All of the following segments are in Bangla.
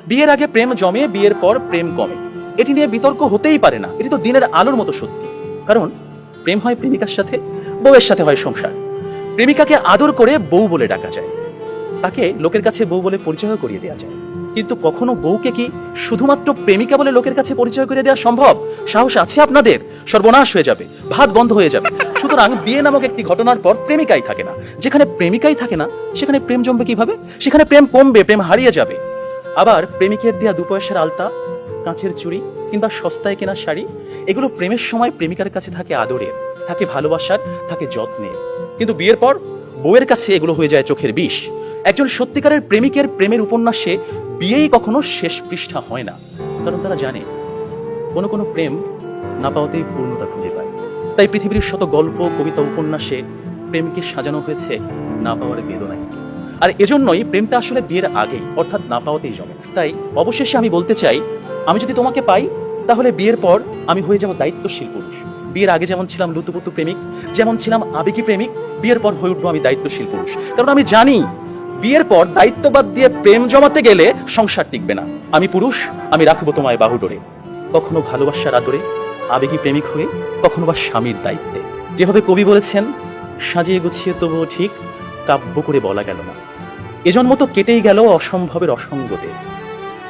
বিয়ের আগে প্রেম জমে, বিয়ের পর প্রেম কমে, এটি নিয়ে বিতর্ক হতেই পারে না। এটি তো দিনের আলোর মতো সত্যি। কারণ প্রেম হয় প্রেমিকার সাথে, বউয়ের সাথে হয় সংসার। প্রেমিকাকে আদর করে বউ বলে ডাকা যায়, তাকে লোকের কাছে বউ বলে পরিচয় করিয়ে দেওয়া যায়। কিন্তু কখনো বউকে কি শুধুমাত্র প্রেমিকা বলে লোকের কাছে পরিচয় করে দেওয়া সম্ভব? সাহস আছে আপনাদের? সর্বনাশ হয়ে যাবে, ভাত বন্ধ হয়ে যাবে। সুতরাং বিয়ে নামক একটি ঘটনার পর প্রেমিকাই থাকে না। যেখানে প্রেমিকাই থাকে না, সেখানে প্রেম জমবে কিভাবে? সেখানে প্রেম কমবে, প্রেম হারিয়ে যাবে। আবার প্রেমিকের দেয়া 2 পয়সার আলতা, কাঁচের চুড়ি কিংবা সস্তায় কেনা শাড়ি, এগুলো প্রেমের সময় প্রেমিকার কাছে থাকে আদরের, থাকে ভালোবাসার, থাকে যত্নের। কিন্তু বিয়ের পর বউয়ের কাছে এগুলো হয়ে যায় চোখের বিষ। একজন সত্যিকারের প্রেমিকের প্রেমের উপন্যাসে বিয়েই কখনো শেষ পৃষ্ঠা হয় না। কারণ তারা জানে কোনো কোনো প্রেম না পাওয়াতেই পূর্ণতা খুঁজে পায়। তাই পৃথিবীর শত গল্প, কবিতা, উপন্যাসে প্রেমকে সাজানো হয়েছে না পাওয়ার বেদনায়। আর এজন্যই প্রেমটা আসলে বিয়ের আগেই, অর্থাৎ না পাওয়াতেই জমে। তাই অবশেষে আমি বলতে চাই, আমি যদি তোমাকে পাই তাহলে বিয়ের পর আমি হয়ে যাব দায়িত্বশীল পুরুষ। বিয়ের আগে যেমন ছিলাম লুতুপুতু প্রেমিক, যেমন ছিলাম আবেগী প্রেমিক, বিয়ের পর হয়ে উঠবো আমি দায়িত্বশীল পুরুষ। কারণ আমি জানি বিয়ের পর দায়িত্ববাদ দিয়ে প্রেম জমাতে গেলে সংসার টিকবে না। আমি পুরুষ, আমি রাখবো তোমায় বাহুডোরে, কখনো ভালোবাসার আদরে, আবেগী প্রেমিক হয়ে, কখনো বা স্বামীর দায়িত্বে। যেভাবে কবি বলেছেন, সাজিয়ে গুছিয়ে তবুও ঠিক কাব্য করে বলা গেল না, এজন্ম তো কেটেই গেল অসম্ভবের অসঙ্গতে।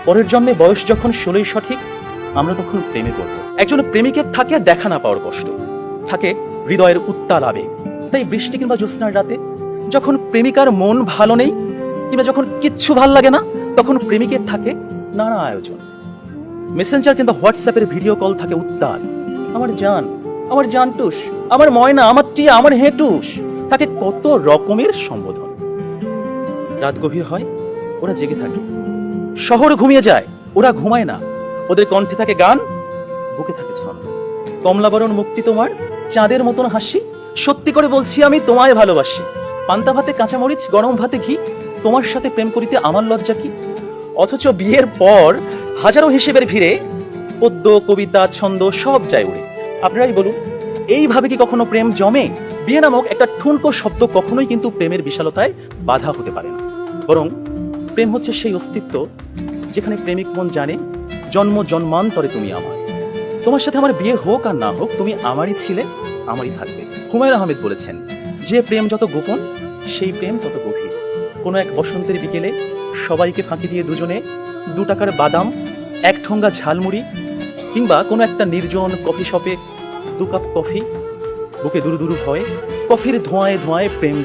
পরের জন্মে বয়স যখন 16ই সঠিক, আমরা তখন প্রেমে পড়ব। একজন প্রেমিকের থাকে দেখা না পাওয়ার কষ্ট, থাকে হৃদয়ের উত্তাল আবেগ। তাই বৃষ্টি কিংবা জ্যোৎস্নার রাতে যখন প্রেমিকার মন ভালো নেই কিংবা যখন কিচ্ছু ভাল লাগে না, তখন প্রেমিকের থাকে নানা আয়োজন। মেসেঞ্জার কিংবা হোয়াটসঅ্যাপের ভিডিও কল থাকে উত্তাল। আমার জান, আমার জানটুস, আমার ময়না, আমার টিয়া, আমার হেটুস, থাকে কত রকমের সম্বোধন। রাত গভীর হয়, ওরা জেগে থাকে। শহর ঘুমিয়ে যায়, ওরা ঘুমায় না। ওদের কণ্ঠে থাকে গান, বুকে থাকে ছন্দ। কমলাবরণ মুক্তি তোমার, চাঁদের মতন হাসি, সত্যি করে বলছি আমি তোমায় ভালোবাসি। পান্তা ভাতে কাঁচামরিচ, গরম ভাতে ঘি, তোমার সাথে প্রেম করিতে আমার লজ্জা কি। অথচ বিয়ের পর হাজারো হিসেবের ভিড়ে পদ্য, কবিতা, ছন্দ সব যায় উড়ে। আপনারাই বলুন, এইভাবে কি কখনো প্রেম জমে? বিয়ে নামক একটা ঠুনকো শব্দ কখনোই কিন্তু প্রেমের বিশালতায় বাধা হতে পারে না। বরং প্রেম হচ্ছে সেই অস্তিত্ব যেখানে প্রেমিক মন জানে জন্ম জন্মান্তরে তুমি আমার। তোমার সাথে আমার বিয়ে হোক আর না হোক, তুমি আমারই ছিলে, আমারই থাকবে। হুমায়ুন আহমেদ বলেছেন, যে প্রেম যত গোপন, সেই প্রেম তত গভীর। কোনো এক বসন্তের বিকেলে সবাইকে ফাঁকি দিয়ে দুজনে 2 টাকার বাদাম, 1 ঠোঙ্গা ঝালমুড়ি কিংবা কোনো একটা নির্জন কফি শপে 2 কাপ কফি, বুকে দুরু দুরু ভয়, কফির ধোঁয়ায় ধোঁয়ায় প্রেম